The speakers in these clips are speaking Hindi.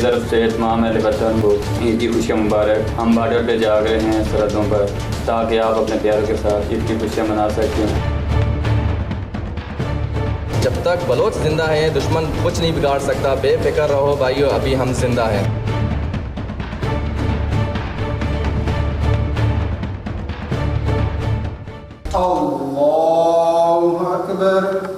तरफ से तमाम अहले वतन को ईद की खुशियाँ मुबारक। हम बॉर्डर पे जा रहे हैं सरहदों पर, ताकि आप अपने प्यारों के साथ ईद की खुशियाँ मना सकें। जब तक बलोच जिंदा है दुश्मन कुछ नहीं बिगाड़ सकता। बेफिक्र रहो भाइयों, अभी हम जिंदा हैं। अल्लाहु अकबर।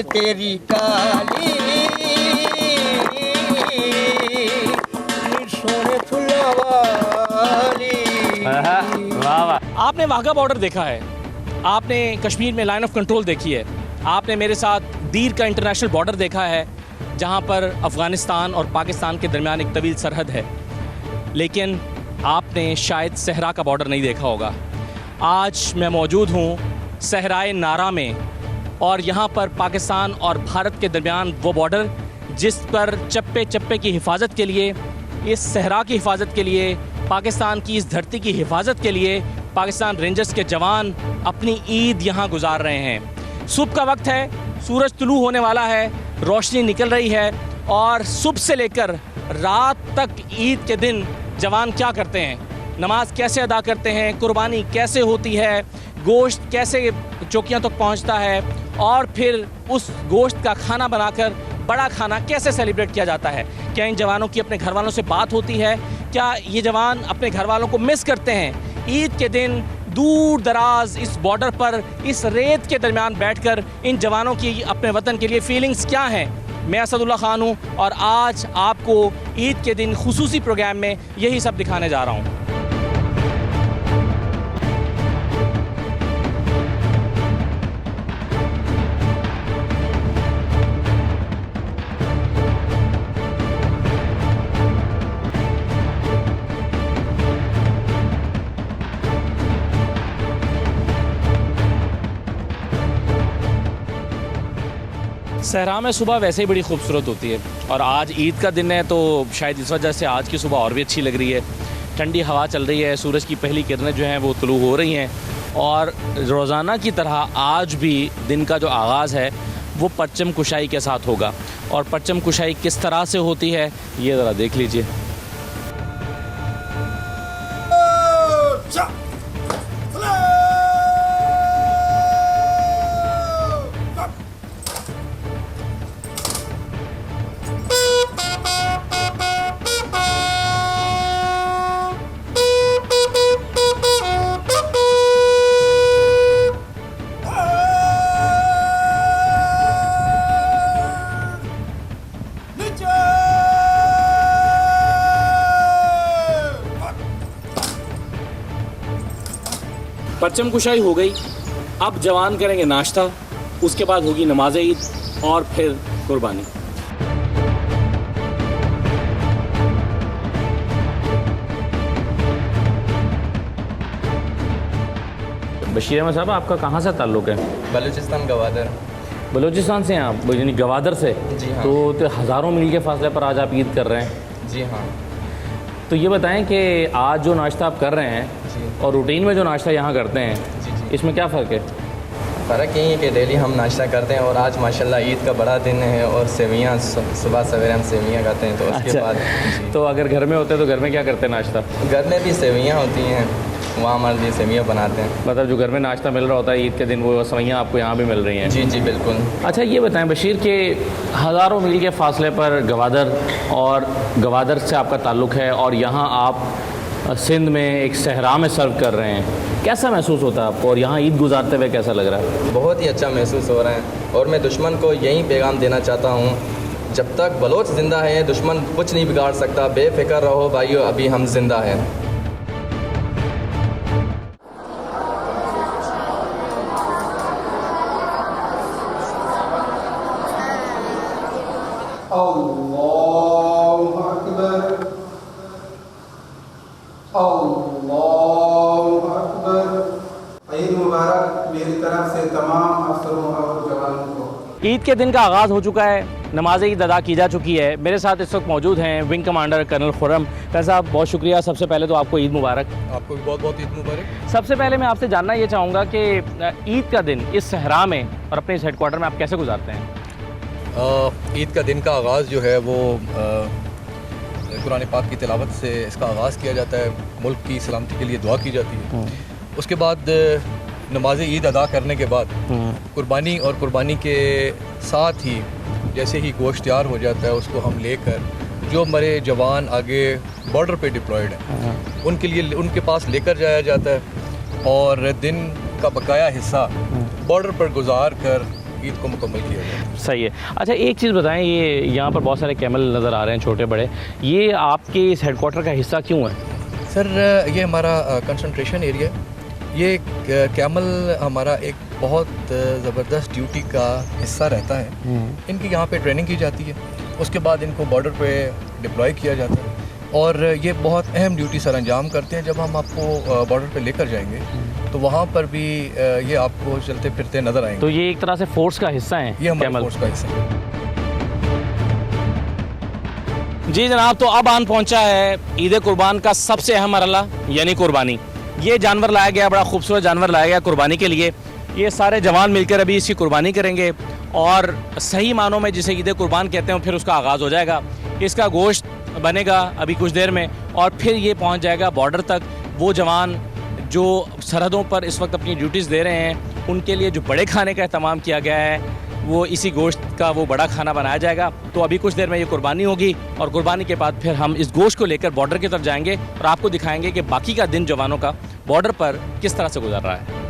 तेरी काली सोने फुलवारी। वाह वाह। आपने वाघा बॉर्डर देखा है, आपने कश्मीर में लाइन ऑफ कंट्रोल देखी है, आपने मेरे साथ दीर का इंटरनेशनल बॉर्डर देखा है जहां पर अफ़गानिस्तान और पाकिस्तान के दरमियान एक तवील सरहद है। लेकिन आपने शायद सहरा का बॉर्डर नहीं देखा होगा। आज मैं मौजूद हूं सहराए नारा में, और यहाँ पर पाकिस्तान और भारत के दरमियान वो बॉर्डर जिस पर चप्पे चप्पे की हिफाजत के लिए, इस सहरा की हिफाजत के लिए, पाकिस्तान की इस धरती की हिफाजत के लिए पाकिस्तान रेंजर्स के जवान अपनी ईद यहाँ गुजार रहे हैं। सुबह का वक्त है, सूरज तुलू होने वाला है, रोशनी निकल रही है, और सुबह से लेकर रात तक ईद के दिन जवान क्या करते हैं, नमाज कैसे अदा करते हैं, कुर्बानी कैसे होती है, गोश्त कैसे चौकियाँ तक पहुँचता है, और फिर उस गोश्त का खाना बनाकर बड़ा खाना कैसे सेलिब्रेट किया जाता है। क्या इन जवानों की अपने घर वालों से बात होती है? क्या ये जवान अपने घर वालों को मिस करते हैं? ईद के दिन दूर दराज इस बॉर्डर पर, इस रेत के दरमियान बैठकर इन जवानों की अपने वतन के लिए फीलिंग्स क्या हैं? मैं असदुल्ला खान हूँ, और आज आपको ईद के दिन खुसूसी प्रोग्राम में यही सब दिखाने जा रहा हूँ। सहरा में सुबह वैसे ही बड़ी खूबसूरत होती है, और आज ईद का दिन है तो शायद इस वजह से आज की सुबह और भी अच्छी लग रही है। ठंडी हवा चल रही है, सूरज की पहली किरणें जो हैं वो तुलू हो रही हैं, और रोज़ाना की तरह आज भी दिन का जो आगाज़ है वो परचम कुशाई के साथ होगा। और परचम कुशाई किस तरह से होती है ये ज़रा देख लीजिए। परचम कुशाई हो गई, अब जवान करेंगे नाश्ता, उसके बाद होगी नमाज ईद और फिर कुर्बानी। बशीर अहमद साहब, आपका कहाँ से ताल्लुक़ है? बलूचिस्तान गवादर। बलूचिस्तान से हैं आप, यानी गवादर से? जी हाँ। तो हज़ारों मील के फासले पर आज आप ईद कर रहे हैं? जी हाँ। तो ये बताएं कि आज जो नाश्ता आप कर रहे हैं और रूटीन में जो नाश्ता यहाँ करते हैं, इसमें क्या फ़र्क है? फ़र्क यही है कि डेली हम नाश्ता करते हैं, और आज माशाल्लाह ईद का बड़ा दिन है, और सेवियाँ सुबह सवेरे हम सेवियाँ खाते हैं। तो उसके बाद तो अगर घर में होते हैं तो घर में क्या करते हैं नाश्ता? घर में भी सेवियाँ होती हैं, वहाँ हमारे लिए सेवियाँ बनाते हैं। मतलब जो घर में नाश्ता मिल रहा होता है ईद के दिन, वो सेवियाँ आपको यहाँ भी मिल रही हैं? जी जी बिल्कुल। अच्छा ये बताएं बशीर के हज़ारों मील के फासले पर गवादर, और गवादर से आपका ताल्लुक़ है, और यहाँ आप सिंध में एक सहरा में सर्व कर रहे हैं, कैसा महसूस होता है आपको, और यहाँ ईद गुजारते हुए कैसा लग रहा है? बहुत ही अच्छा महसूस हो रहा है, और मैं दुश्मन को यही पैगाम देना चाहता हूँ, जब तक बलोच ज़िंदा है दुश्मन कुछ नहीं बिगाड़ सकता। बेफिक्र रहो भाइयों, अभी हम जिंदा हैं। अल्लाहु अकबर, अल्लाहु अकबर। ईद मुबारक मेरी तरफ से तमाम अफसरों और जवानों को। ईद के दिन का आगाज़ हो चुका है, नमाज ईद अदा की जा चुकी है। मेरे साथ इस वक्त मौजूद हैं wing commander colonel Khurram. Colonel साहब बहुत शुक्रिया, सबसे पहले तो आपको ईद मुबारक। आपको भी बहुत बहुत ईद मुबारक। सबसे पहले मैं आपसे जानना ये चाहूँगा कि ईद का दिन इस सहरा में और अपने इस हेडक्वार्टर में आप कैसे गुजारते हैं? ईद का दिन का आगाज़ जो है वो कुरान पाक की तिलावत से इसका आगाज़ किया जाता है। मुल्क की सलामती के लिए दुआ की जाती है। उसके बाद नमाज ईद अदा करने के बाद कुर्बानी, और कुर्बानी के साथ ही जैसे ही गोश्त तैयार हो जाता है उसको हम लेकर जो हमारे जवान आगे बॉर्डर पे डिप्लॉयड हैं उनके लिए उनके पास लेकर जाया जाता है और दिन का बकाया हिस्सा बॉर्डर पर गुजार कर ईद को मुकम्मल किया जाता है। सही है। अच्छा एक चीज़ बताएं, ये यहाँ पर बहुत सारे कैमल नज़र आ रहे हैं छोटे बड़े, ये आपके इस हेडक्वार्टर का हिस्सा क्यों है? सर ये हमारा कंसंट्रेशन एरिया है। ये कैमल हमारा एक बहुत ज़बरदस्त ड्यूटी का हिस्सा रहता है। इनकी यहाँ पे ट्रेनिंग की जाती है, उसके बाद इनको बॉर्डर पे डिप्लॉय किया जाता है और ये बहुत अहम ड्यूटी सर अंजाम करते हैं। जब हम आपको बॉर्डर पे लेकर जाएंगे तो वहाँ पर भी ये आपको चलते फिरते नज़र आएंगे। तो ये एक तरह से फोर्स का हिस्सा है? ये हमारे फोर्स का हिस्सा है। जी जनाब, तो अब आन पहुंचा है ईद कुर्बान का सबसे अहम मरहला यानी कुर्बानी। ये जानवर लाया गया, बड़ा खूबसूरत जानवर लाया गया कुर्बानी के लिए। ये सारे जवान मिलकर अभी इसकी कुर्बानी करेंगे और सही मानों में जिसे ईद कुर्बान कहते हैं फिर उसका आगाज़ हो जाएगा। इसका गोश्त बनेगा अभी कुछ देर में और फिर ये पहुंच जाएगा बॉर्डर तक। वो जवान जो सरहदों पर इस वक्त अपनी ड्यूटीज़ दे रहे हैं उनके लिए जो बड़े खाने का अहतमाम किया गया है वो इसी गोश्त का वो बड़ा खाना बनाया जाएगा। तो अभी कुछ देर में ये कुर्बानी होगी और कुर्बानी के बाद फिर हम इस गोश्त को लेकर बॉर्डर की तरफ जाएंगे और आपको दिखाएंगे कि बाकी का दिन जवानों का बॉर्डर पर किस तरह से गुजर रहा है।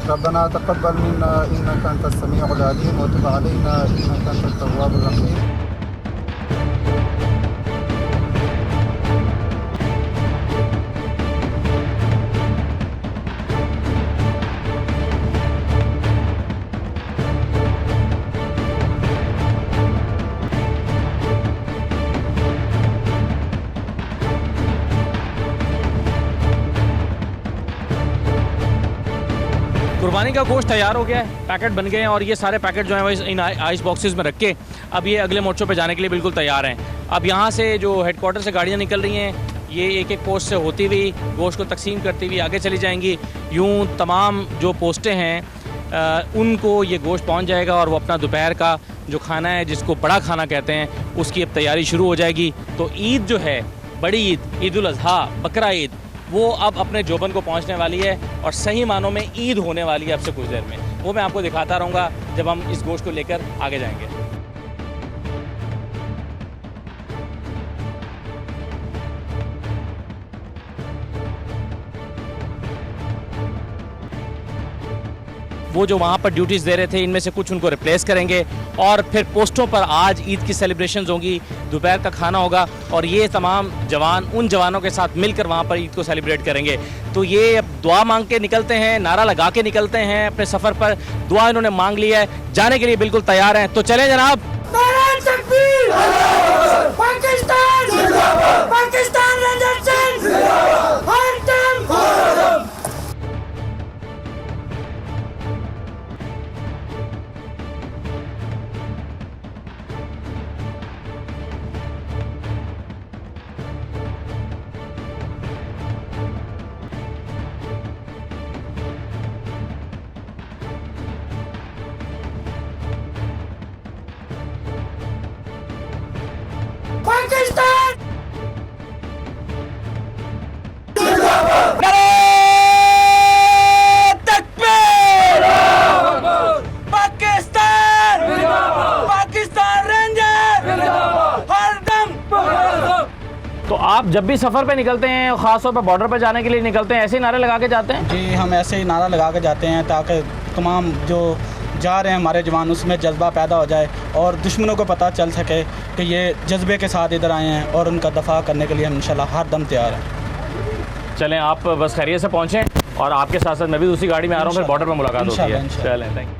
रब्बना तक़ब्बल मिन्ना इन्नका अंतस समीउल अलीम व तुब अलैना इन्नका अंतत तव्वाबुर रहीम। कुर्बानी का गोश्त तैयार हो गया है, पैकेट बन गए हैं और ये सारे पैकेट जो हैं वो इन आइस बॉक्सेस में रख के अब ये अगले मोर्चों पे जाने के लिए बिल्कुल तैयार हैं। अब यहाँ से जो हेडक्वार्टर से गाड़ियाँ निकल रही हैं ये एक एक पोस्ट से होती हुई गोश्त को तकसीम करती हुई आगे चली जाएंगी। यूँ तमाम जो पोस्टें हैं उनको ये गोश्त पहुँच जाएगा और वो अपना दोपहर का जो खाना है जिसको बड़ा खाना कहते हैं उसकी अब तैयारी शुरू हो जाएगी। तो ईद जो है, बड़ी ईद, ईद उल अज़हा, बकरा ईद, वो अब अपने जोबन को पहुंचने वाली है और सही मानों में ईद होने वाली है अब से कुछ देर में। वो मैं आपको दिखाता रहूँगा जब हम इस गोश्त को लेकर आगे जाएंगे। वो जो वहाँ पर ड्यूटीज़ दे रहे थे इनमें से कुछ उनको रिप्लेस करेंगे और फिर पोस्टों पर आज ईद की सेलिब्रेशंस होंगी, दोपहर का खाना होगा और ये तमाम जवान उन जवानों के साथ मिलकर वहाँ पर ईद को सेलिब्रेट करेंगे। तो ये अब दुआ मांग के निकलते हैं, नारा लगा के निकलते हैं अपने सफ़र पर। दुआ इन्होंने मांग ली है, जाने के लिए बिल्कुल तैयार हैं। तो चलें जनाब। तो आप जब भी सफ़र पे निकलते हैं, ख़ास तौर पर बॉर्डर पे जाने के लिए निकलते हैं, ऐसे ही नारे लगा के जाते हैं? जी, हम ऐसे ही नारा लगा के जाते हैं ताकि तमाम जो जा रहे हैं हमारे जवान उसमें जज्बा पैदा हो जाए और दुश्मनों को पता चल सके कि ये जज्बे के साथ इधर आए हैं और उनका दफ़ा करने के लिए हम इंशाल्लाह हर दम तैयार हैं। चलें, आप बस खैरियत से पहुँचें और आपके साथ साथ मैं भी दूसरी गाड़ी में आ रहा हूँ, फिर बॉर्डर पर मुलाकात होती है। चलें, थैंक यू।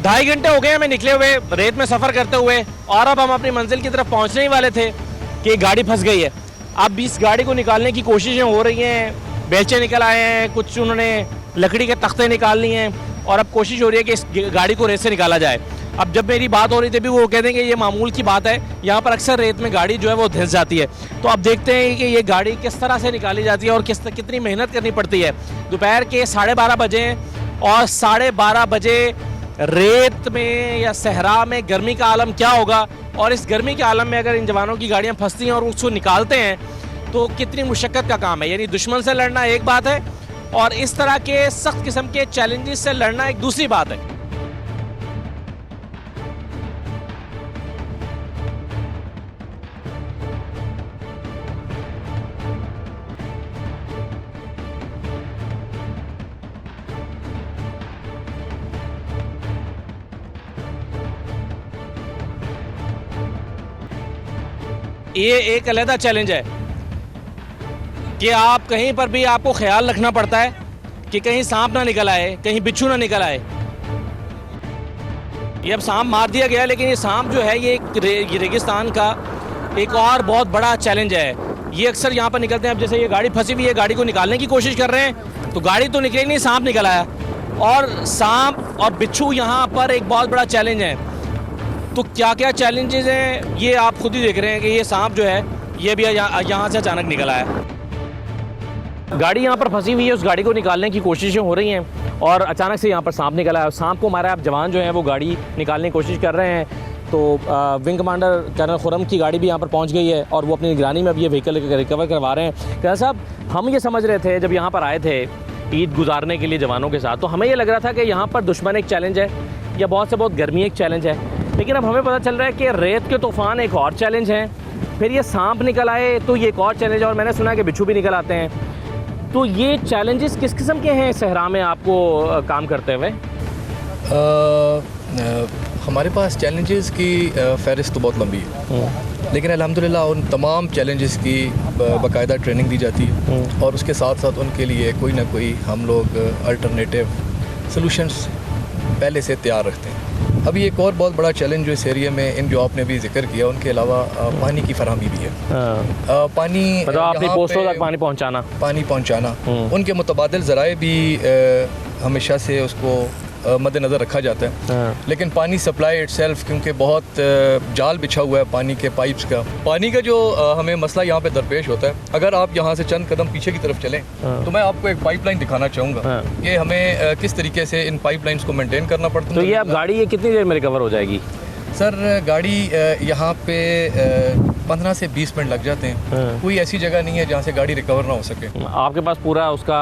2.5 घंटे हो गए हमें निकले हुए रेत में सफ़र करते हुए, और अब हम अपनी मंजिल की तरफ पहुंचने ही वाले थे कि गाड़ी फंस गई है। अब इस गाड़ी को निकालने की कोशिशें हो रही हैं, बेलचे निकल आए हैं, कुछ उन्होंने लकड़ी के तख्ते निकाल लिए हैं, और अब कोशिश हो रही है कि इस गाड़ी को रेत से निकाला जाए। अब जब मेरी बात हो रही थी भी वो कहते हैं कि ये मामूल की बात है, यहाँ पर अक्सर रेत में गाड़ी जो है वो धंस जाती है। तो अब देखते हैं कि ये गाड़ी किस तरह से निकाली जाती है और कितनी मेहनत करनी पड़ती है। दोपहर के 12:30 बजे और 12:30 बजे रेत में या सहरा में गर्मी का आलम क्या होगा, और इस गर्मी के आलम में अगर इन जवानों की गाड़ियाँ फंसती हैं और उसको निकालते हैं तो कितनी मुशक्क़त का काम है। यानी दुश्मन से लड़ना एक बात है और इस तरह के सख्त किस्म के चैलेंजेस से लड़ना एक दूसरी बात है। ये एक अलग चैलेंज है कि आप कहीं पर भी आपको ख्याल रखना पड़ता है कि कहीं सांप ना निकल आए, कहीं बिच्छू ना निकल आए। ये अब सांप मार दिया गया, लेकिन ये सांप जो है ये रेगिस्तान का एक और बहुत बड़ा चैलेंज है। ये अक्सर यहाँ पर निकलते हैं। अब जैसे ये गाड़ी फंसी हुई है, गाड़ी को निकालने की कोशिश कर रहे हैं तो गाड़ी तो निकली नहीं, सांप निकल आया। और सांप और बिच्छू यहाँ पर एक बहुत बड़ा चैलेंज है। तो क्या क्या चैलेंजेस हैं ये आप खुद ही देख रहे हैं कि ये सांप जो है ये भी यहाँ से अचानक निकल आया। गाड़ी यहाँ पर फंसी हुई है, उस गाड़ी को निकालने की कोशिशें हो रही हैं और अचानक से यहाँ पर सांप निकला है। सांप को मारा, अब जवान जो हैं वो गाड़ी निकालने की कोशिश कर रहे हैं। तो विंग कमांडर कर्नल खुरम की गाड़ी भी यहाँ पर पहुँच गई है और वो अपनी निगरानी में अब ये व्हीकल रिकवर करवा रहे हैं। कर्नल साहब, हम ये समझ रहे थे जब यहाँ पर आए थे ईद गुजारने के लिए जवानों के साथ, तो हमें ये लग रहा था कि यहाँ पर दुश्मन एक चैलेंज है या बहुत से बहुत गर्मी एक चैलेंज है, लेकिन अब हमें पता चल रहा है कि रेत के तूफ़ान एक और चैलेंज है, फिर ये सांप निकल आए तो ये एक और चैलेंज है, और मैंने सुना है कि बिच्छू भी निकल आते हैं। तो ये चैलेंजेस किस किस्म के हैं सहरा में आपको काम करते हुए? हमारे पास चैलेंजेस की फहरिस्त तो बहुत लंबी है, लेकिन अल्हम्दुलिल्लाह उन तमाम चैलेंजेस की बाकायदा ट्रेनिंग दी जाती है और उसके साथ साथ उनके लिए कोई ना कोई हम लोग अल्टरनेटिव सॉल्यूशंस पहले से तैयार रखते हैं। अभी एक और बहुत बड़ा चैलेंज जो इस एरिया में इन जो आपने अभी जिक्र किया उनके अलावा पानी की फराहमी भी है। पानी मतलब अपनी पोस्टों तक पानी पहुंचाना उनके मुतबादिल ज़राए भी हमेशा से उसको मद्देनज़र रखा जाता है। लेकिन पानी सप्लाई इटसेल्फ क्योंकि बहुत जाल बिछा हुआ है पानी के पाइप्स का, पानी का जो हमें मसला यहाँ पे दरपेश होता है, अगर आप यहाँ से चंद कदम पीछे की तरफ चलें तो मैं आपको एक पाइपलाइन दिखाना चाहूँगा कि हमें किस तरीके से इन पाइपलाइंस को मेंटेन करना पड़ता है। तो ये अब गाड़ी ये कितनी देर में रिकवर हो जाएगी? सर गाड़ी यहाँ पे 15 से 20 मिनट लग जाते हैं। कोई ऐसी जगह नहीं है जहाँ से गाड़ी रिकवर ना हो सके। आपके पास पूरा उसका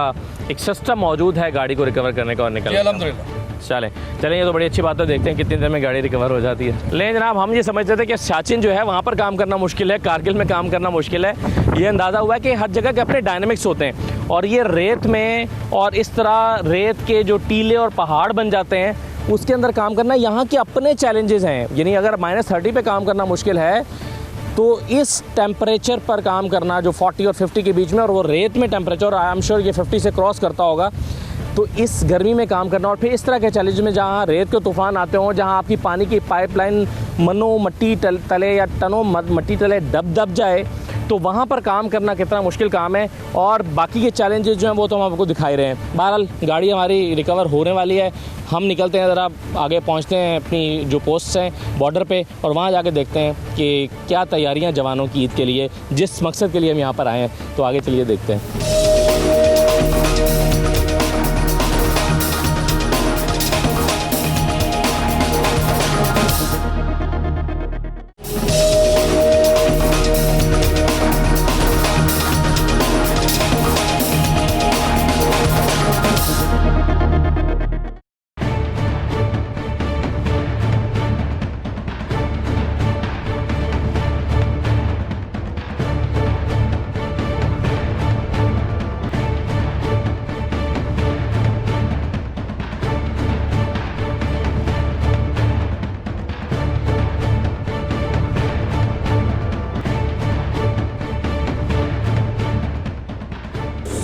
एक सिस्टम मौजूद है गाड़ी को रिकवर करने का और निकलने का? अल्हम्दुलिल्लाह। चलें, ये तो बड़ी अच्छी बात है। देखते हैं कितनी देर में गाड़ी रिकवर हो जाती है। लेकिन जनाब, हम ये समझते थे कि सियाचिन जो है वहाँ पर काम करना मुश्किल है, कारगिल में काम करना मुश्किल है। ये अंदाज़ा हुआ कि हर जगह के अपने डायनामिक्स होते हैं और ये रेत में और इस तरह रेत के जो टीले और पहाड़ बन जाते हैं उसके अंदर काम करना यहाँ के अपने चैलेंजेस हैं। यानी अगर -30 पे काम करना मुश्किल है तो इस टेम्परेचर पर काम करना जो 40 और 50 के बीच में, और वो रेत में टेम्परेचर आई एम श्योर ये 50 से क्रॉस करता होगा, तो इस गर्मी में काम करना और फिर इस तरह के चैलेंज में जहाँ रेत के तूफ़ान आते हों, जहाँ आपकी पानी की पाइपलाइन मनो मट्टी तले या टनों मट्टी तले दब जाए, तो वहाँ पर काम करना कितना मुश्किल काम है। और बाकी के चैलेंजेस जो हैं वो तो हम आपको दिखाई रहे हैं। बहरहाल गाड़ी हमारी रिकवर होने वाली है, हम निकलते हैं, ज़रा आगे पहुँचते हैं अपनी जो पोस्ट हैं बॉर्डर पे, और वहाँ जाके देखते हैं कि क्या तैयारियाँ जवानों की ईद के लिए, जिस मकसद के लिए हम यहाँ पर आए हैं। तो आगे चलिए देखते हैं।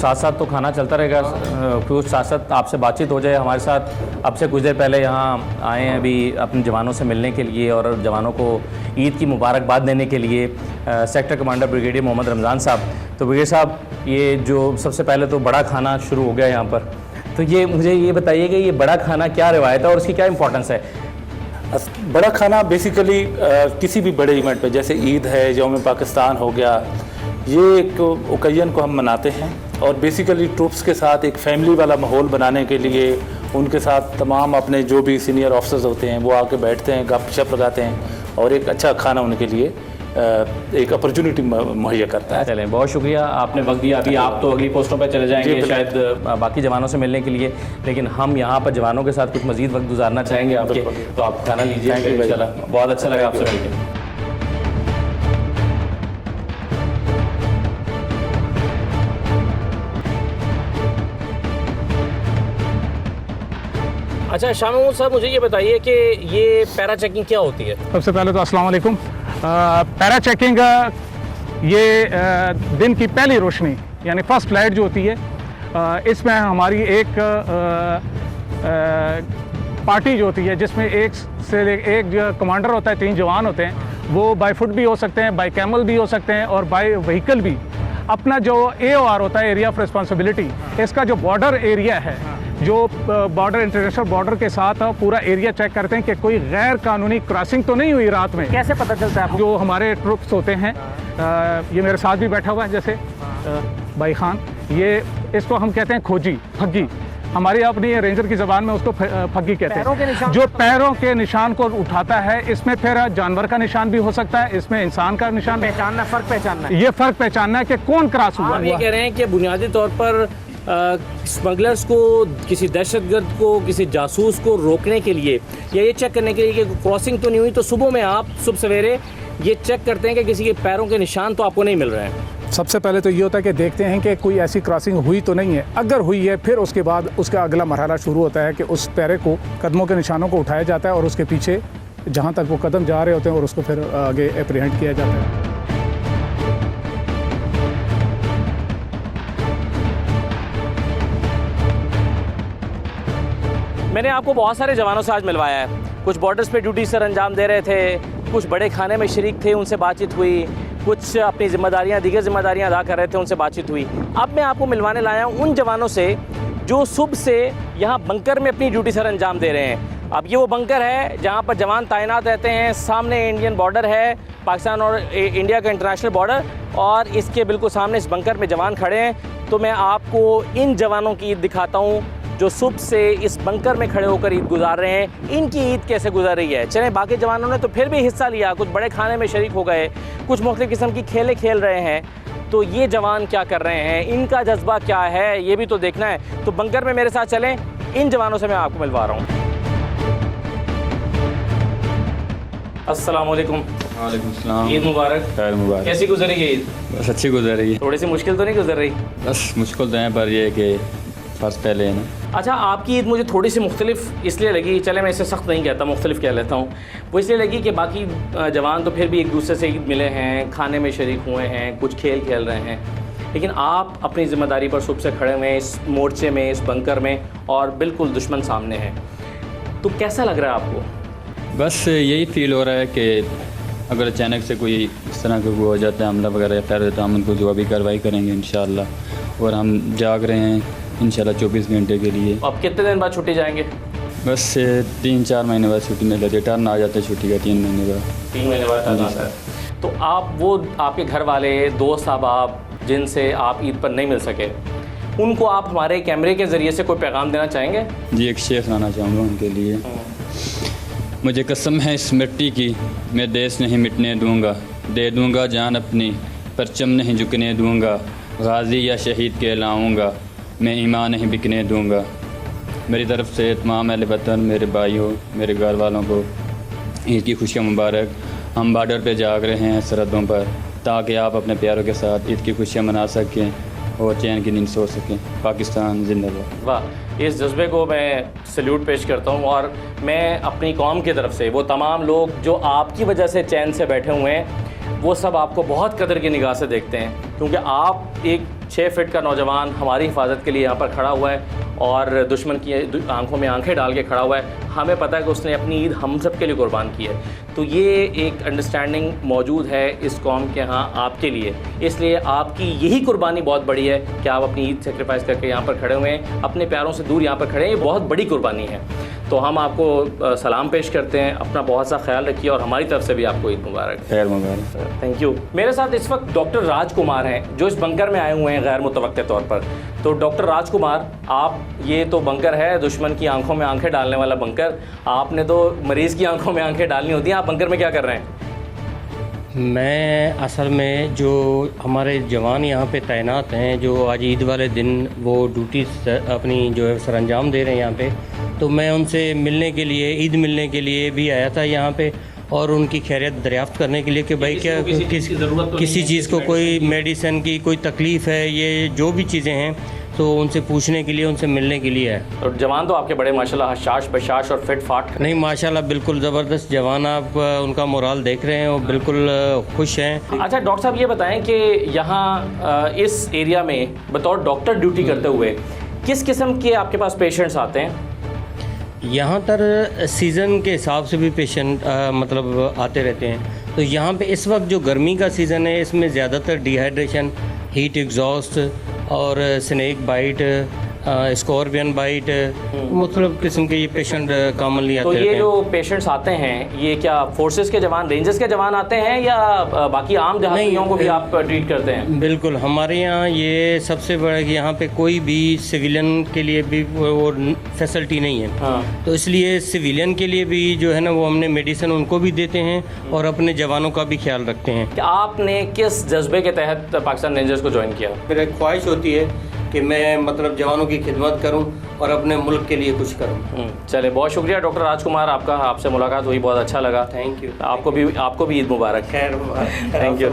साथ साथ तो खाना चलता रहेगा, कुछ साथ साथ आपसे बातचीत हो जाए। हमारे साथ अब से कुछ देर पहले यहाँ आए हैं अभी अपने जवानों से मिलने के लिए और जवानों को ईद की मुबारकबाद देने के लिए sector commander brigadier Mohammad Ramzan साहब। तो ब्रिगेडियर साहब, ये जो सबसे पहले तो बड़ा खाना शुरू हो गया यहाँ पर, तो ये मुझे ये बताइए कि ये बड़ा खाना क्या रिवायत है और उसकी क्या इंपॉर्टेंस है? बड़ा खाना बेसिकली किसी भी बड़े इवेंट पे, जैसे ईद है, यौम पाकिस्तान हो गया, ये एक ओकेजन को हम मनाते हैं और बेसिकली ट्रूप्स के साथ एक फैमिली वाला माहौल बनाने के लिए उनके साथ तमाम अपने जो भी सीनियर ऑफिसर्स होते हैं वो आके बैठते हैं, गपशप लगाते हैं और एक अच्छा खाना उनके लिए एक अपॉर्चुनिटी मुहैया करता है। चलें, बहुत शुक्रिया, आपने वक्त दिया। अभी आप तो अगली पोस्टों पर चले जाएंगे शायद बाकी जवानों से मिलने के लिए, लेकिन हम यहाँ पर जवानों के साथ कुछ मजीद वक्त गुजारना चाहेंगे आपके, तो आप खाना लीजिए। इंशाल्लाह बहुत अच्छा लगा आपसे मिलकर। अच्छा शाह महमूद साहब, मुझे ये बताइए कि ये पैरा चेकिंग क्या होती है? सबसे पहले तो अस्सलाम वालेकुम। पैरा चेकिंग ये दिन की पहली रोशनी यानी फर्स्ट लाइट जो होती है, इसमें हमारी एक पार्टी जो होती है जिसमें एक जो कमांडर होता है, 3 जवान होते हैं, वो बाय फुट भी हो सकते हैं, बाय कैमल भी हो सकते हैं और बाय व्हीकल भी। अपना जो AOR होता है, एरिया ऑफ रिस्पॉन्सिबिलिटी, इसका जो बॉर्डर एरिया है, जो बॉर्डर इंटरनेशनल बॉर्डर के साथ पूरा एरिया चेक करते हैं कि कोई गैर कानूनी क्रॉसिंग तो नहीं हुई रात में। कैसे पता चलता है? जो हमारे ट्रुप्स होते हैं, ये मेरे साथ भी बैठा हुआ है जैसे भाई खान, ये इसको हम कहते हैं खोजी, फग्गी। हमारी अपनी रेंजर की ज़बान में उसको फग्गी कहते हैं। जो पैरों के निशान को उठाता है, इसमें फिर जानवर का निशान भी हो सकता है, इसमें इंसान का निशान पहचानना, फ़र्क पहचानना है। ये फ़र्क पहचानना है कि कौन क्रॉस हुआ। आप ये कह रहे हैं कि बुनियादी तौर पर स्मगलर्स को, किसी दहशतगर्द को, किसी जासूस को रोकने के लिए या ये चेक करने के लिए कि क्रॉसिंग तो नहीं हुई, तो सुबह में आप सुबह सवेरे ये चेक करते हैं कि किसी के पैरों के निशान तो आपको नहीं मिल रहे हैं? सबसे पहले तो ये होता है कि देखते हैं कि कोई ऐसी क्रॉसिंग हुई तो नहीं है। अगर हुई है, फिर उसके बाद उसका अगला मरहला शुरू होता है कि उस पैरे को, कदमों के निशानों को उठाया जाता है और उसके पीछे जहाँ तक वो कदम जा रहे होते हैं और उसको फिर आगे एप्रीहेंड किया जाता है। मैंने आपको बहुत सारे जवानों से आज मिलवाया है। कुछ बॉर्डर्स पे ड्यूटी सर अंजाम दे रहे थे, कुछ बड़े खाने में शरीक थे, उनसे बातचीत हुई, कुछ अपनी दीगर जिम्मेदारियां अदा कर रहे थे, उनसे बातचीत हुई। अब मैं आपको मिलवाने लाया हूं उन जवानों से जो सुबह से यहाँ बंकर में अपनी ड्यूटी सर अंजाम दे रहे हैं। अब ये वो बंकर है जहाँ पर जवान तैनात रहते हैं, सामने इंडियन बॉर्डर है, पाकिस्तान और इंडिया का इंटरनेशनल बॉर्डर, और इसके बिल्कुल सामने इस बंकर में जवान खड़े हैं। तो मैं आपको इन जवानों की ईद दिखाता हूँ जो सुबह से इस बंकर में खड़े होकर ईद गुजार रहे हैं। इनकी ईद कैसे गुजर रही है। चलें, बाकी जवानों ने तो फिर भी हिस्सा लिया, कुछ बड़े खाने में शरीक हो गए, कुछ मुख्तलिफ किस्म की खेलें खेल रहे हैं, तो ये जवान क्या कर रहे हैं, इनका जज्बा क्या है, ये भी तो देखना है। तो बंकर में मेरे साथ चलें, इन जवानों से मैं आपको मिलवा रहा हूँ। अस्सलाम वालेकुम। वालेकुम सलाम। ईद मुबारक। खैर मुबारक। कैसी गुजरी है ईद? बस अच्छी गुजर रही है। थोड़ी सी मुश्किल तो नहीं गुजर रही? बस मुश्किल तो है, पर ये कि फर्स्ट पहले है ना। अच्छा, आपकी ईद मुझे थोड़ी सी मुख्तलिफ इसलिए लगी, चले मैं इसे सख्त नहीं कहता, मुख्तलिफ कह लेता हूँ। वो इसलिए लगी कि बाकी जवान तो फिर भी एक दूसरे से ईद मिले हैं, खाने में शरीक हुए हैं, कुछ खेल खेल रहे हैं, लेकिन आप अपनी ज़िम्मेदारी पर सुबह से खड़े हुए हैं इस मोर्चे में, इस बंकर में, और बिल्कुल दुश्मन सामने है। तो कैसा लग रहा है आपको? बस यही फील हो रहा है कि अगर अचानक से कोई इस तरह का हो जाता है हमला वगैरह या खैर तो हम उनको जवाबी कार्रवाई करेंगे इंशाअल्लाह। और हम जाग रहे हैं इंशाल्लाह 24 घंटे के लिए। अब कितने दिन बाद छुट्टी जाएंगे? बस 3-4 महीने बाद छुट्टी मिल जाती है, टर्न आ जाता है छुट्टी का 3 महीने बाद। 3 महीने बाद टर्न आता है। तो आप वो आपके घर वाले, दोस्त अहबाब जिनसे आप ईद पर नहीं मिल सके, उनको आप हमारे कैमरे के ज़रिए से कोई पैगाम देना चाहेंगे? जी, एक शेर सुनाना चाहूँगा उनके लिए। मुझे कसम है इस मिट्टी की, मैं देश नहीं मिटने दूंगा, दे दूंगा जान अपनी, परचम नहीं झुकने दूंगा, गाजी या शहीद कहलाऊंगा, मैं ईमान नहीं बिकने दूंगा। मेरी तरफ से तमाम अहले वतन, मेरे भाइयों, मेरे घर वालों को ईद की खुशियाँ मुबारक। हम बॉर्डर पे जाग रहे हैं सरहदों पर, ताकि आप अपने प्यारों के साथ ईद की खुशियाँ मना सकें और चैन की नींद सो सकें। पाकिस्तान जिंदाबाद। वाह, इस जज्बे को मैं सल्यूट पेश करता हूँ। और मैं अपनी कौम की तरफ से वो तमाम लोग जो आपकी वजह से चैन से बैठे हुए हैं, वो सब आपको बहुत कदर की निगाह से देखते हैं, क्योंकि आप एक 6 फीट का नौजवान हमारी हिफाजत के लिए यहाँ पर खड़ा हुआ है और दुश्मन की आंखों में आंखें डाल के खड़ा हुआ है। हमें पता है कि उसने अपनी ईद हम सब के लिए कुर्बान की है। तो ये एक अंडरस्टैंडिंग मौजूद है इस कौम के यहाँ आपके लिए, इसलिए आपकी यही कुर्बानी बहुत बड़ी है कि आप अपनी ईद सेक्रीफाइस करके यहाँ पर खड़े हुए हैं, अपने प्यारों से दूर यहाँ पर खड़े हैं। ये बहुत बड़ी कुर्बानी है। तो हम आपको सलाम पेश करते हैं, अपना बहुत सा ख्याल रखिए और हमारी तरफ से भी आपको ईद मुबारक। खैर मुबारक। Thank you. मेरे साथ इस वक्त डॉक्टर राजकुमार हैं जो इस बंकर में आए हुए हैं गैर मुतवक्के तौर पर। तो डॉक्टर राजकुमार, आप, ये तो बंकर है दुश्मन की आंखों में आंखें डालने वाला बंकर, आपने तो मरीज़ की आंखों में आंखें डालनी होती हैं, आप बंकर में क्या कर रहे हैं? मैं असल में जो हमारे जवान यहाँ पे तैनात हैं, जो आज ईद वाले दिन वो ड्यूटी अपनी जो है सरअंजाम दे रहे हैं यहाँ पे, तो मैं उनसे मिलने के लिए, ईद मिलने के लिए भी आया था यहाँ पे और उनकी खैरियत दरियाफ्त करने के लिए कि भाई क्या किसी चीज़ को कोई मेडिसिन की कोई तकलीफ़ है, ये जो भी चीज़ें हैं तो उनसे पूछने के लिए, उनसे मिलने के लिए है। और जवान तो आपके बड़े माशाल्लाह हशाश बशाश और फिट फाट। नहीं माशाल्लाह बिल्कुल ज़बरदस्त जवान, आप उनका मोराल देख रहे हैं, वो बिल्कुल खुश हैं। अच्छा डॉक्टर साहब, ये बताएं कि यहाँ इस एरिया में बतौर डॉक्टर ड्यूटी करते हुए किस किस्म के आपके पास पेशेंट्स आते हैं? यहाँ पर सीज़न के हिसाब से भी पेशेंट मतलब आते रहते हैं। तो यहाँ पे इस वक्त जो गर्मी का सीज़न है, इसमें ज़्यादातर डिहाइड्रेशन, हीट एग्जॉस्ट और स्नेक बाइट, स्कॉर्पियन बाइट, मुख्तलिफ किस्म के ये पेशेंट कॉमनली आते हैं। तो ये हैं। जो पेशेंट्स आते हैं, ये क्या फोर्सेस के जवान, रेंजर्स के जवान आते हैं या बाकी आम देहातियों को भी आप ट्रीट करते हैं? बिल्कुल, हमारे यहाँ ये सबसे बड़ा कि यहाँ पे कोई भी सिविलियन के लिए भी वो फैसिलिटी नहीं है। हाँ। तो इसलिए सिविलियन के लिए भी जो है ना वो हमने मेडिसिन उनको भी देते हैं और अपने जवानों का भी ख्याल रखते हैं। कि आपने किस जज्बे के तहत पाकिस्तान रेंजर्स को ज्वाइन किया? मेरी ख्वाहिश होती है कि मैं मतलब जवानों की खिदमत करूं और अपने मुल्क के लिए कुछ करूं। चले, बहुत शुक्रिया डॉक्टर राजकुमार, आपका, आपसे मुलाकात हुई, बहुत अच्छा लगा। Thank you. आपको भी ईद मुबारक। खैर, थैंक यू।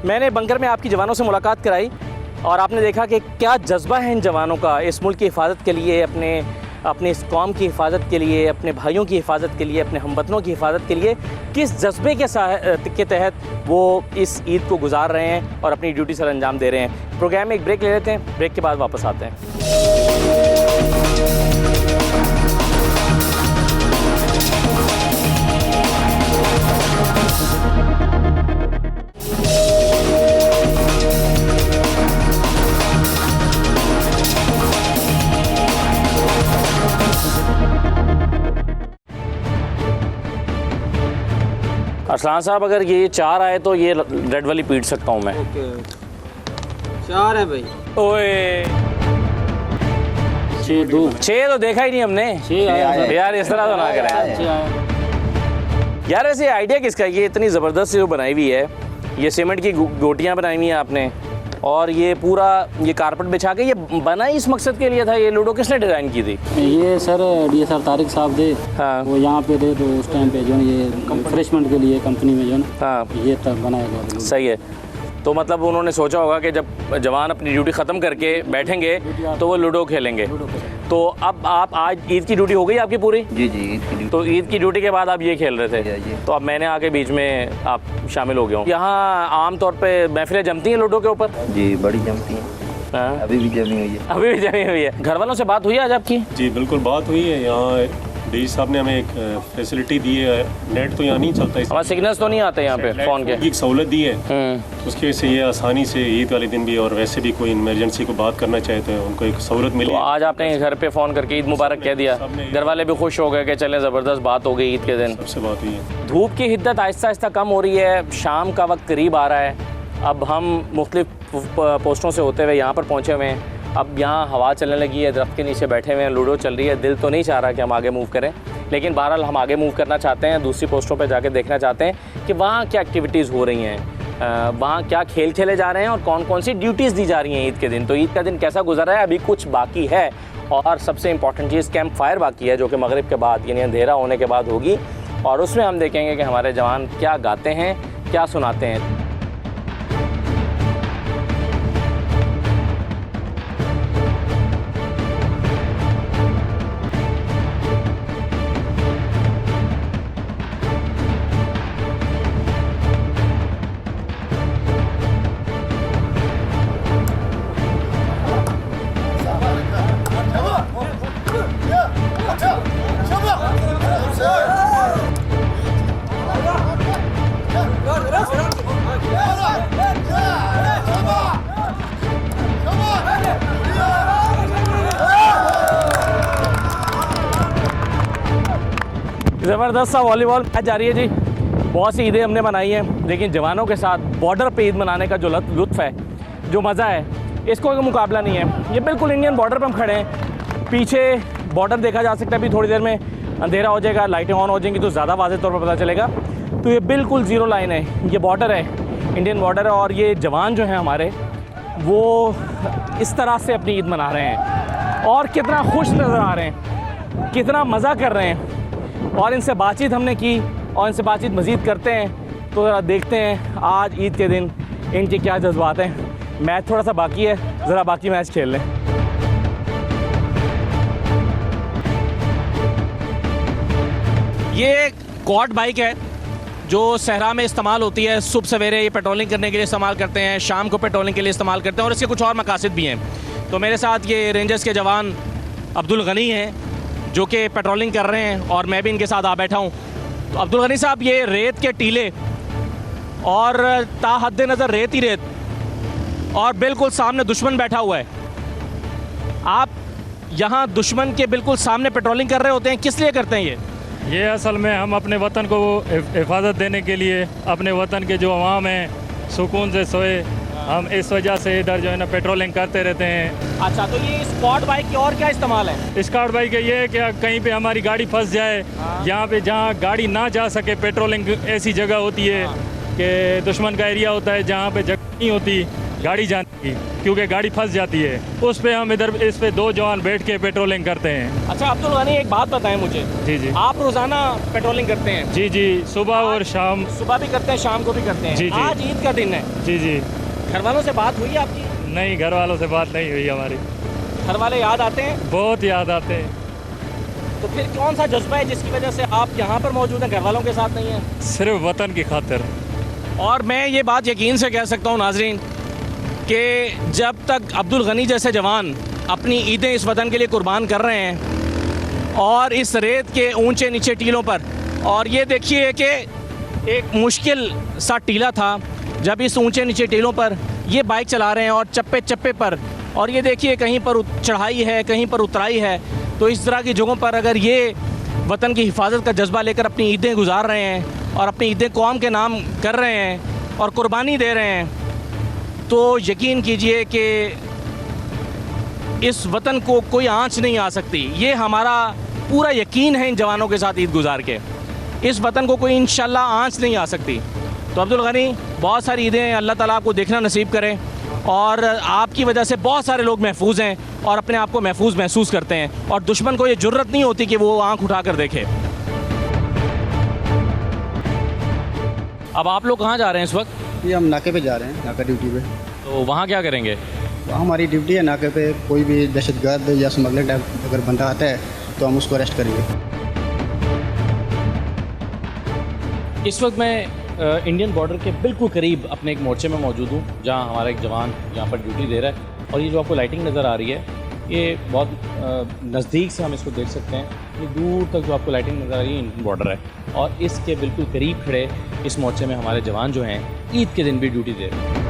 मैंने बंकर में आपकी जवानों से मुलाकात कराई और आपने देखा कि क्या जज्बा है इन जवानों का इस मुल्क की हिफाजत के लिए, अपने इस कौम की हिफाजत के लिए, अपने भाइयों की हिफाजत के लिए, अपने हमवतनों की हिफाजत के लिए किस जज्बे के तहत वो इस ईद को गुजार रहे हैं और अपनी ड्यूटी सर अंजाम दे रहे हैं। प्रोग्राम में एक ब्रेक ले लेते हैं, ब्रेक के बाद वापस आते हैं। अरसलान साहब, अगर ये 4 आए तो ये रेड वाली पीट सकता हूँ मैं। ओके, 4 है भाई। ओए 6 तो देखा ही नहीं हमने। 6 यार, इस तरह तो ना करें यार। ऐसे आइडिया किसका? ये इतनी ज़बरदस्त जो बनाई हुई है, ये सीमेंट की गोटियाँ बनाई हुई हैं आपने और ये पूरा ये कारपेट बिछा के, ये बना ही इस मकसद के लिए था। ये लूडो किसने डिज़ाइन की थी? ये सर DSR तारिक साहब थे। हाँ। वो यहाँ पे थे तो उस टाइम पे जो है ये रिफ्रेशमेंट के लिए कंपनी में जो है हाँ, ये तब बनाया गया। सही है। तो मतलब उन्होंने सोचा होगा कि जब जवान अपनी ड्यूटी ख़त्म करके बैठेंगे तो वो लूडो खेलेंगे। तो अब आप, आज ईद की ड्यूटी हो गई आपकी पूरी? जी जी, ईद की ड्यूटी। तो ईद की ड्यूटी के बाद आप ये खेल रहे थे, तो अब मैंने आके बीच में आप शामिल हो गए हो। यहाँ आमतौर पे महफिलें जमती हैं लूडो के ऊपर? जी, बड़ी जमती हैं। अभी भी जमी हुई है। अभी भी जमी हुई है। घर वालों से बात हुई आज आपकी? जी बिल्कुल, बात हुई है। यहाँ डी साहब ने हमें एक फैसिलिटी दी है। नेट तो यहाँ नहीं चलता, हमारे सिग्नल्स तो नहीं आते यहाँ पे फ़ोन के। एक सहूलत दी है, उसकी वजह से ये आसानी से ईद वाले दिन भी और वैसे भी कोई इमरजेंसी को बात करना चाहते हैं उनको एक सहूलत मिली। तो आज आपने घर पे फ़ोन करके ईद मुबारक कह दिया, घर वाले भी खुश हो गए कि चलें ज़बरदस्त बात हो गई ईद के दिन। सबसे बात हुई है। धूप की हिद्दत आहिस्ता आहिस्ता कम हो रही है, शाम का वक्त करीब आ रहा है। अब हम मुख्तलिफ पोस्टों से होते हुए यहाँ पर पहुँचे हुए हैं। अब यहाँ हवा चलने लगी है, दरख्त के नीचे बैठे हुए हैं, लूडो चल रही है। दिल तो नहीं चाह रहा कि हम आगे मूव करें, लेकिन बहरहाल हम आगे मूव करना चाहते हैं। दूसरी पोस्टों पे जाके देखना चाहते हैं कि वहाँ क्या एक्टिविटीज़ हो रही हैं, वहाँ क्या खेल खेले जा रहे हैं और कौन कौन सी ड्यूटीज़ दी जा रही हैं ईद के दिन। तो ईद का दिन कैसा गुजरा है, अभी कुछ बाकी है। और सबसे इम्पॉर्टेंट चीज़ कैंप फायर बाकी है, जो कि मगरिब के बाद यानी अंधेरा होने के बाद होगी। और उसमें हम देखेंगे कि हमारे जवान क्या गाते हैं, क्या सुनाते हैं। ज़बरदस्त सा वॉलीबॉल मैच जारी है जी। बहुत सी ईदें हमने मनाई हैं, लेकिन जवानों के साथ बॉर्डर पे ईद मनाने का जो लुत्फ़ है, जो मज़ा है, इसको कोई मुकाबला नहीं है। ये बिल्कुल इंडियन बॉर्डर पे हम खड़े हैं, पीछे बॉर्डर देखा जा सकता है। अभी थोड़ी देर में अंधेरा हो जाएगा, लाइटें ऑन हो जाएंगी तो ज़्यादा वाज़े तौर पर पता चलेगा। तो ये बिल्कुल ज़ीरो लाइन है, ये बॉर्डर है, इंडियन बॉर्डर है। और ये जवान जो हैं हमारे, वो इस तरह से अपनी ईद मना रहे हैं और कितना खुश नज़र आ रहे हैं, कितना मज़ा कर रहे हैं। और इनसे बातचीत हमने की और इनसे बातचीत मज़ीद करते हैं, तो ज़रा देखते हैं आज ईद के दिन इनके क्या जज्बात हैं। मैच थोड़ा सा बाकी है, ज़रा बाकी मैच खेल लें। ये क्वाड बाइक है जो सहरा में इस्तेमाल होती है। सुबह सवेरे ये पेट्रोलिंग करने के लिए इस्तेमाल करते हैं, शाम को पेट्रोलिंग के लिए इस्तेमाल करते हैं, और इसके कुछ और मकासद भी हैं। तो मेरे साथ ये रेंजर्स के जवान अब्दुल गनी हैं जो कि पेट्रोलिंग कर रहे हैं और मैं भी इनके साथ आ बैठा हूँ। तो अब्दुल गनी साहब, ये रेत के टीले और ता हद नज़र रेत ही रेत, और बिल्कुल सामने दुश्मन बैठा हुआ है। आप यहाँ दुश्मन के बिल्कुल सामने पेट्रोलिंग कर रहे होते हैं, किस लिए करते हैं ये असल में हम अपने वतन को हिफाजत देने के लिए, अपने वतन के जो अवाम हैं सुकून से सोए, हम इस वजह से इधर जो है ना पेट्रोलिंग करते रहते हैं। अच्छा, तो ये स्क्वाड बाइक की और क्या इस्तेमाल है? स्क्वाड बाइक ये है कि कहीं पे हमारी गाड़ी फंस जाए, यहाँ पे जहाँ गाड़ी ना जा सके, पेट्रोलिंग ऐसी जगह होती है कि दुश्मन का एरिया होता है जहाँ पे जगह नहीं होती गाड़ी जाने की, क्योंकि गाड़ी फंस जाती है, उस पे हम इधर इस पे 2 जवान बैठ के पेट्रोलिंग करते हैं। अच्छा अब्दुल गनी, एक बात बताएं मुझे। जी जी। आप रोज़ाना पेट्रोलिंग करते हैं? जी जी, सुबह और शाम। सुबह भी करते हैं, शाम को भी करते हैं? जी जी। आज ईद का दिन है। जी जी। घर वालों से बात हुई आपकी? नहीं, घर वालों से बात नहीं हुई हमारी। घर वाले याद आते हैं? बहुत याद आते हैं। तो फिर कौन सा जज्बा है जिसकी वजह से आप यहाँ पर मौजूद हैं, घर वालों के साथ नहीं हैं? सिर्फ वतन की खातिर। और मैं ये बात यकीन से कह सकता हूँ नाजरीन कि जब तक अब्दुल गनी जैसे जवान अपनी ईदें इस वतन के लिए कुर्बान कर रहे हैं और इस रेत के ऊंचे नीचे टीलों पर, और ये देखिए कि एक मुश्किल सा टीला था, जब इस ऊंचे नीचे टीलों पर ये बाइक चला रहे हैं और चप्पे चप्पे पर, और ये देखिए कहीं पर चढ़ाई है, कहीं पर उतराई है। तो इस तरह की जगहों पर अगर ये वतन की हिफाजत का जज्बा लेकर अपनी ईदें गुजार रहे हैं और अपनी ईदें कौम के नाम कर रहे हैं और कुर्बानी दे रहे हैं, तो यकीन कीजिए कि इस वतन को कोई आंच नहीं आ सकती। ये हमारा पूरा यकीन है इन जवानों के साथ ईद गुजार के, इस वतन को कोई इंशाल्लाह आंच नहीं आ सकती। तो अब्दुल गनी, बहुत सारी ईदें अल्लाह ताला आपको देखना नसीब करें, और आपकी वजह से बहुत सारे लोग महफूज हैं और अपने आप को महफूज महसूस करते हैं, और दुश्मन को ये जुर्रत नहीं होती कि वो आंख उठाकर देखे। अब आप लोग कहाँ जा रहे हैं इस वक्त? ये हम नाके पे जा रहे हैं, नाका ड्यूटी पे। तो वहाँ क्या करेंगे? वहाँ हमारी ड्यूटी है नाके पे, कोई भी दहशतगर्द या स्मगलर टाइप अगर बंदा आता है तो हम उसको अरेस्ट करेंगे। इस वक्त मैं इंडियन बॉर्डर के बिल्कुल करीब अपने एक मोर्चे में मौजूद हूँ, जहाँ हमारा एक जवान यहाँ पर ड्यूटी दे रहा है। और ये जो आपको लाइटिंग नज़र आ रही है, ये बहुत नज़दीक से हम इसको देख सकते हैं। ये दूर तक जो आपको लाइटिंग नज़र आ रही है इंडियन बॉर्डर है, और इसके बिल्कुल करीब खड़े इस मोर्चे में हमारे जवान जो हैं ईद के दिन भी ड्यूटी दे रहे हैं।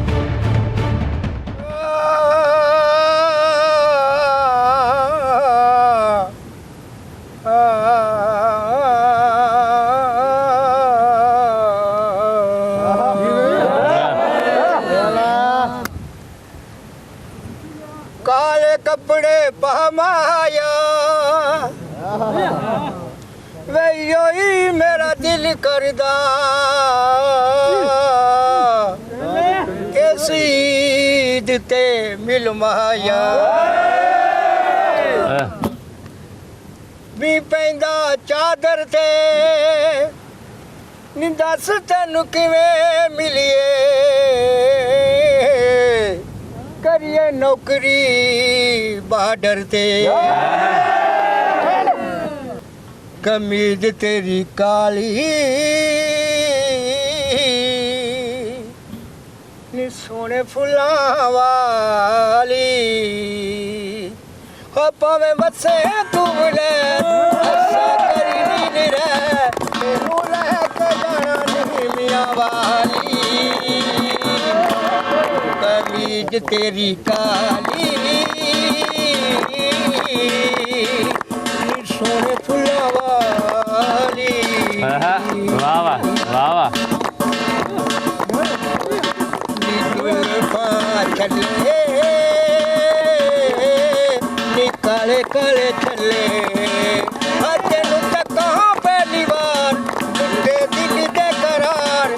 काले कपड़े पहमाया वे योई मेरा दिल करदा कैसी दिते मिल माया भी पैंदा चादर ते नी दस तेनू किवें मिलिए करिए नौकरी बॉर्डर ते कमीज तेरी काली नी सोने फुलां वाली हो पवे बसे तू ले ऐसा करी नी रे तेनू लेके जाना नहीं मियां वाली कमीज तेरी काली सोने फुलां वाली काले काले छल्ले तेनू तकां पहली बार टुटे दिल दे करार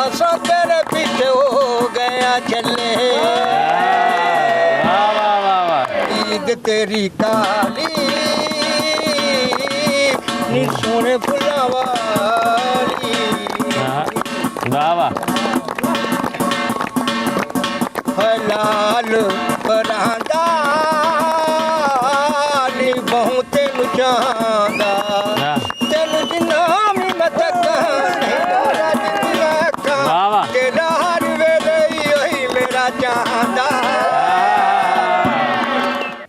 असां तेरे पीछे हो गया छल्ले ईद तेरी काली नी सोने फुल्लां वाली वाह वाह लाल परांदा नी बहु तेनू चांदा तेनू जिन्ना भी मैं तकां तेरा हर वेले यही मेरा चांदा।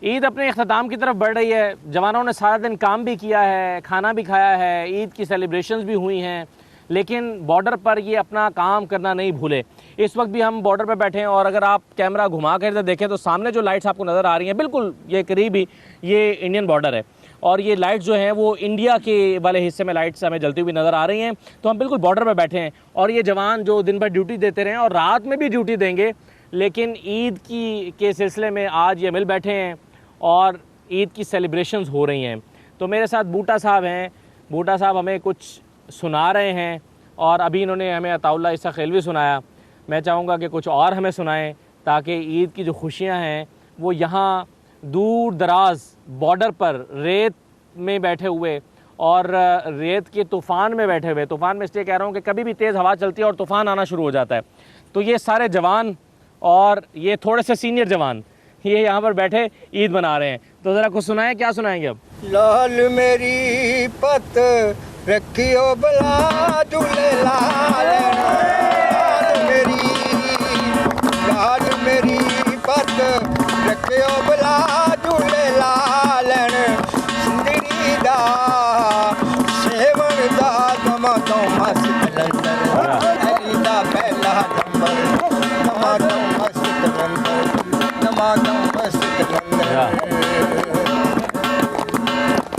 ईद अपने अख्ताम की तरफ बढ़ रही है। जवानों ने सारा दिन काम भी किया है, खाना भी खाया है, ईद की सेलिब्रेशंस भी हुई हैं, लेकिन बॉर्डर पर ये अपना काम करना नहीं भूले। इस वक्त भी हम बॉर्डर पर बैठे हैं और अगर आप कैमरा घुमा कर इधर देखें तो सामने जो लाइट्स आपको नज़र आ रही हैं बिल्कुल ये करीब ही ये इंडियन बॉर्डर है और ये लाइट्स जो हैं वो इंडिया के वाले हिस्से में लाइट्स हमें जलती हुई नज़र आ रही हैं। तो हम बिल्कुल बॉर्डर पर बैठे हैं और ये जवान जो दिन भर ड्यूटी देते रहे और रात में भी ड्यूटी देंगे, लेकिन ईद के सिलसिले में आज ये मिल बैठे हैं और ईद की सेलिब्रेशंस हो रही हैं। तो मेरे साथ बूटा साहब हैं। बूटा साहब हमें कुछ सुना रहे हैं और अभी इन्होंने हमें अताउल्ला इसा खेलवी सुनाया। मैं चाहूँगा कि कुछ और हमें सुनाएं ताकि ईद की जो खुशियाँ हैं वो यहाँ दूर दराज बॉर्डर पर रेत में बैठे हुए और रेत के तूफ़ान में बैठे हुए, तूफ़ान में इसलिए कह रहा हूँ कि कभी भी तेज़ हवा चलती है और तूफ़ान आना शुरू हो जाता है, तो ये सारे जवान और ये थोड़े से सीनियर जवान ये यहाँ पर बैठे ईद मना रहे हैं। तो ज़रा कुछ सुनाएं, क्या सुनाएंगे अब? लाल मेरी पत रखियो बला दूल्हे लाल मेरी पत रखियो बला दूल्हे लालन सुंदरी दा सेवन दा दमादों मस्त लंदर अली दा पहला नंबर दमादों मस्त लंदर दमादों मस्त लंदर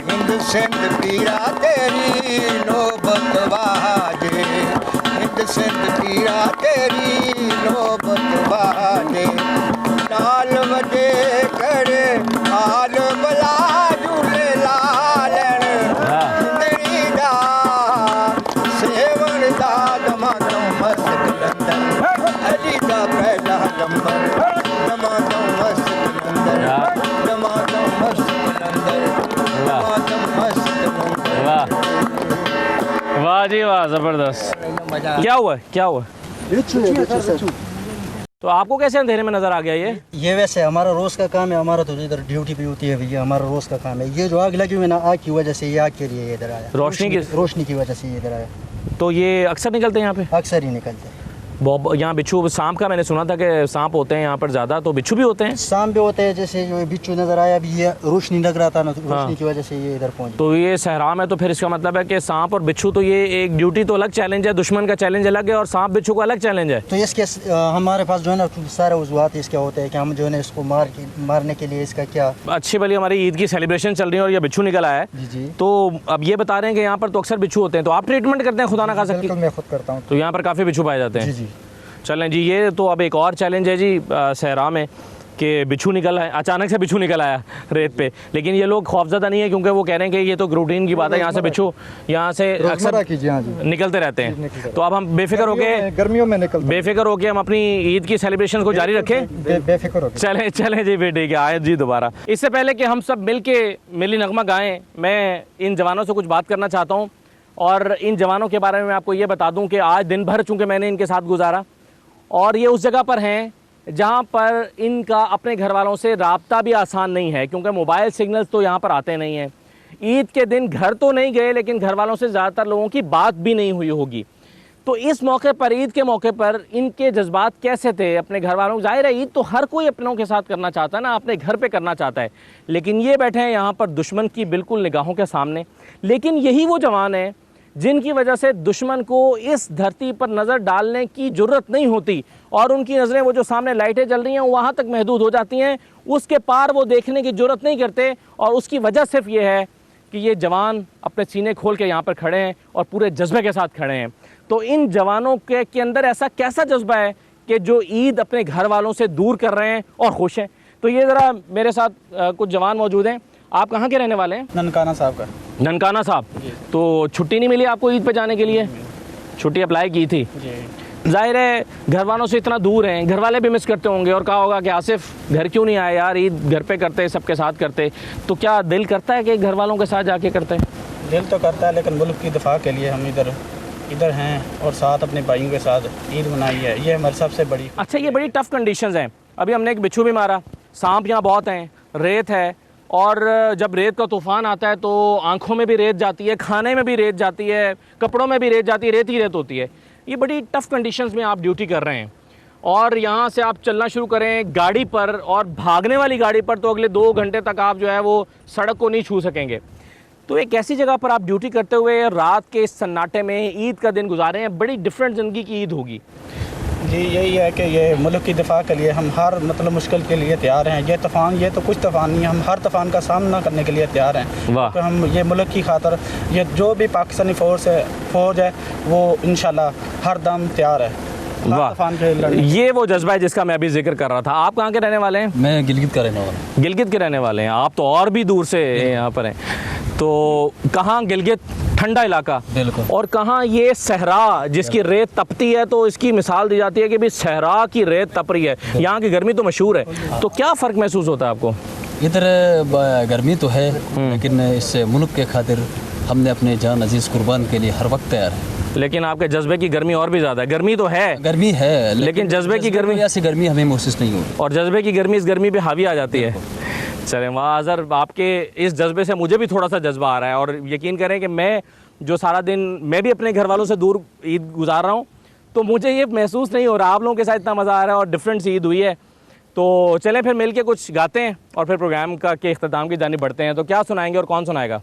हिंद सिंध पीरा तेरी नौबत वाजे हिंद सिंध पीरा तेरी नौबत वाजे लाल वजे करे हाल बला झूले लालन सुंदरी दा सेवन दा दमादों मस्त लंदन अली दा पहला नंबर दमादों मस्त लंदन दमादों मस्त लंदन दमादों मस्त लंदन। वाह जी वाह, ज़बरदस्त। क्या हुआ क्या हुआ? तो आपको कैसे अंधेरे में नज़र आ गया ये? वैसे हमारा रोज़ का काम है, हमारा तो इधर ड्यूटी भी होती है भैया, हमारा रोज़ का काम है। ये जो आग लगी हुई ना, आग की वजह से ये आग के लिए इधर आया, रोशनी की वजह से ये इधर आया। तो ये अक्सर निकलते हैं यहाँ पे? अक्सर ही निकलते हैं। यहाँ बिच्छू सांप का मैंने सुना था कि सांप होते हैं यहाँ पर ज़्यादा, तो बिच्छू भी होते हैं? सांप भी होते हैं, जैसे जो बिच्छू नज़र आया अभी ये रोशनी लग रहा था ना, रोशनी की वजह से ये इधर पहुँच। तो ये सहरा में, तो फिर इसका मतलब है कि सांप और बिच्छू, तो ये एक ड्यूटी तो अलग चैलेंज है, दुश्मन का चैलेंज अलग है और सांप बिच्छू का अलग चैलेंज है। तो इसके हमारे पास जो है ना सारे वजूहत इसके होते हैं कि हम जो है इसको मारने के लिए इसका क्या अच्छी भली हमारी ईद की सेलिब्रेशन चल रही है और ये बिच्छू निकल आया है जी। तो अब ये बता रहे हैं कि यहाँ पर तो अक्सर बिच्छू होते हैं, तो आप ट्रीटमेंट करते हैं खुदा ना खासा? मैं खुद करता हूँ। तो यहाँ पर काफ़ी बिच्छू पाए जाते हैं? जी। चलें जी, ये तो अब एक और चैलेंज है जी सहरा में कि बिच्छू निकल आया, अचानक से बिच्छू निकल आया रेत पे, लेकिन ये लोग खौफजदा नहीं है क्योंकि वो कह रहे हैं कि ये तो रूटीन की बात है, यहाँ से बिच्छू यहाँ से अक्सर निकलते रहते हैं। तो अब हम बेफिक्र होके गर्मियों में बेफिक्र होके हम अपनी ईद की सेलिब्रेशन को जारी रखें। बेफिक्र चलें जी बेटे के आए जी दोबारा। इससे पहले कि हम सब मिल के मिली नगमा गाएँ, मैं इन जवानों से कुछ बात करना चाहता हूँ और इन जवानों के बारे में मैं आपको ये बता दूँ कि आज दिन भर चूँकि मैंने इनके साथ गुजारा और ये उस जगह पर हैं जहाँ पर इनका अपने घर वालों से राब्ता भी आसान नहीं है क्योंकि मोबाइल सिग्नल्स तो यहाँ पर आते नहीं हैं। ईद के दिन घर तो नहीं गए लेकिन घर वालों से ज़्यादातर लोगों की बात भी नहीं हुई होगी। तो इस मौके पर, ईद के मौके पर इनके जज्बात कैसे थे अपने घर वालों? जाहिर है ईद तो हर कोई अपनों के साथ करना चाहता है ना, अपने घर पे करना चाहता है, लेकिन ये बैठे हैं यहाँ पर दुश्मन की बिल्कुल निगाहों के सामने। लेकिन यही वो जवान है जिनकी वजह से दुश्मन को इस धरती पर नज़र डालने की ज़रूरत नहीं होती और उनकी नज़रें वो जो सामने लाइटें जल रही हैं वहाँ तक महदूद हो जाती हैं, उसके पार वो देखने की ज़रूरत नहीं करते। और उसकी वजह सिर्फ ये है कि ये जवान अपने सीने खोल के यहाँ पर खड़े हैं और पूरे जज्बे के साथ खड़े हैं। तो इन जवानों के अंदर ऐसा कैसा जज्बा है कि जो ईद अपने घर वालों से दूर कर रहे हैं और खुश हैं? तो ये ज़रा मेरे साथ कुछ जवान मौजूद हैं। आप कहाँ के रहने वाले हैं? ननकाना साहब का। ननकाना साहब, तो छुट्टी नहीं मिली आपको ईद पे जाने के लिए? छुट्टी अप्लाई की थी। जाहिर है घर वालों से इतना दूर हैं, घर वाले भी मिस करते होंगे और कहा होगा कि आसिफ घर क्यों नहीं आए यार, ईद घर पे करते सबके साथ करते। तो क्या दिल करता है कि घर वालों के साथ जाके करते हैं? दिल तो करता है, लेकिन मुल्क की दिफा के लिए हम इधर हैं और साथ अपने भाइयों के साथ ईद मनाई है, ये हमारी सबसे बड़ी। अच्छा, ये बड़ी टफ़ कंडीशंस हैं। अभी हमने एक बिच्छू भी मारा, सांप यहाँ बहुत हैं, रेत है, और जब रेत का तूफ़ान आता है तो आंखों में भी रेत जाती है, खाने में भी रेत जाती है, कपड़ों में भी रेत जाती है, रेत ही रेत होती है। ये बड़ी टफ़ कंडीशंस में आप ड्यूटी कर रहे हैं और यहाँ से आप चलना शुरू करें गाड़ी पर, और भागने वाली गाड़ी पर तो अगले 2 घंटे तक आप जो है वो सड़क को नहीं छू सकेंगे। तो एक ऐसी जगह पर आप ड्यूटी करते हुए रात के इस सन्नाटे में ईद का दिन गुजारे हैं, बड़ी डिफरेंट ज़िंदगी की ईद होगी। जी यही है कि ये मुल्क की दिफा के लिए हम हर मुश्किल के लिए तैयार हैं। ये तूफ़ान, ये तो कुछ तूफ़ान नहीं है, हम हर तूफ़ान का सामना करने के लिए तैयार हैं। वाह। तो हम ये मुल्क की खातर, ये जो भी पाकिस्तानी फ़ौज है वो इंशाल्लाह हर दम तैयार है। वाह, ये वो जज्बा है जिसका मैं अभी जिक्र कर रहा था। आप कहाँ के रहने वाले हैं? मैं गिलगित का रहने वाला हूँ। गिलगित के रहने वाले हैं आप, तो और भी दूर से यहाँ पर हैं। तो कहाँ गिलगित? ठंडा इलाका, बिल्कुल। और कहाँ ये सहरा जिसकी रेत तपती है, तो इसकी मिसाल दी जाती है कि भी सहरा की रेत तप रही है। यहाँ की गर्मी तो मशहूर है, तो क्या फ़र्क महसूस होता है आपको? इधर गर्मी तो है, लेकिन इस मुल्क के खातिर हमने अपने जान अजीज़ कुर्बान के लिए हर वक्त तैयार है। लेकिन आपके जज्बे की गर्मी और भी ज़्यादा है। गर्मी तो है, गर्मी है, लेकिन जज्बे की गर्मी, ऐसी गर्मी हमें महसूस नहीं होती, और जज्बे की गर्मी इस गर्मी पे हावी आ जाती है। चलें वाह अज़हर, आपके इस जज्बे से मुझे भी थोड़ा सा जज्बा आ रहा है, और यकीन करें कि मैं जो सारा दिन मैं भी अपने घर वालों से दूर ईद गुजार रहा हूँ, तो मुझे ये महसूस नहीं हो रहा आप लोगों के साथ इतना मज़ा आ रहा है और डिफरेंट सी ईद हुई है। तो चलें फिर मिल के कुछ गाते हैं और फिर प्रोग्राम का के इख्तिताम की जानिब बढ़ते हैं। तो क्या सुनाएंगे और कौन सुनाएगा?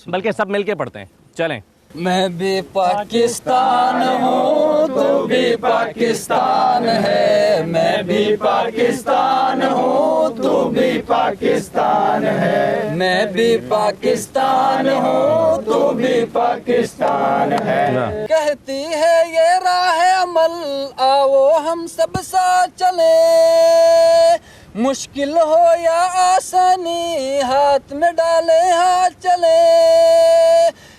बल्कि सब मिल के पढ़ते हैं, चलें। मैं भी पाकिस्तान हूँ, तू भी पाकिस्तान है, मैं भी पाकिस्तान हूँ, तू भी पाकिस्तान है, मैं भी पाकिस्तान हूँ, तू भी पाकिस्तान है। कहती है ये राह अमल, आओ हम सब साथ चले, मुश्किल हो या आसानी हाथ में डाले हाथ चले।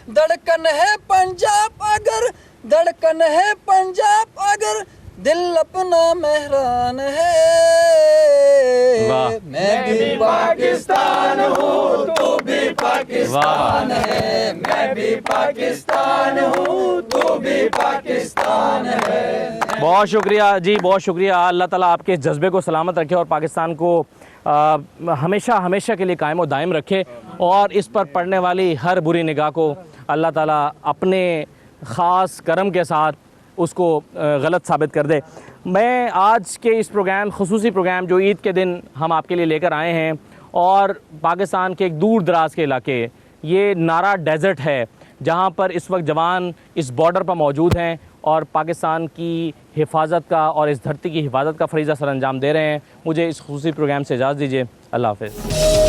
धड़कन है पंजाब अगर, धड़कन है पंजाब अगर, दिल अपना मेहरान है। मैं भी पाकिस्तान हूँ, तू भी पाकिस्तान है, मैं भी पाकिस्तान हूँ, तू भी पाकिस्तान है। बहुत शुक्रिया जी, बहुत शुक्रिया। अल्लाह ताला आपके जज्बे को सलामत रखे और पाकिस्तान को हमेशा हमेशा के लिए कायम और दायम रखे, और इस पर पड़ने वाली हर बुरी निगाह को अल्लाह ताला अपने ख़ास करम के साथ उसको गलत साबित कर दे। मैं आज के इस प्रोग्राम, खुसूसी प्रोग्राम जो ईद के दिन हम आपके लिए लेकर आए हैं, और पाकिस्तान के एक दूर दराज के इलाके, ये नारा डेज़र्ट है जहाँ पर इस वक्त जवान इस बॉर्डर पर मौजूद हैं और पाकिस्तान की हिफाजत का और इस धरती की हिफाजत का फरीज़ा सर अंजाम दे रहे हैं। मुझे इस खुसूसी प्रोग्राम से इजाज़त दीजिए। अल्लाह हाफ़िज़।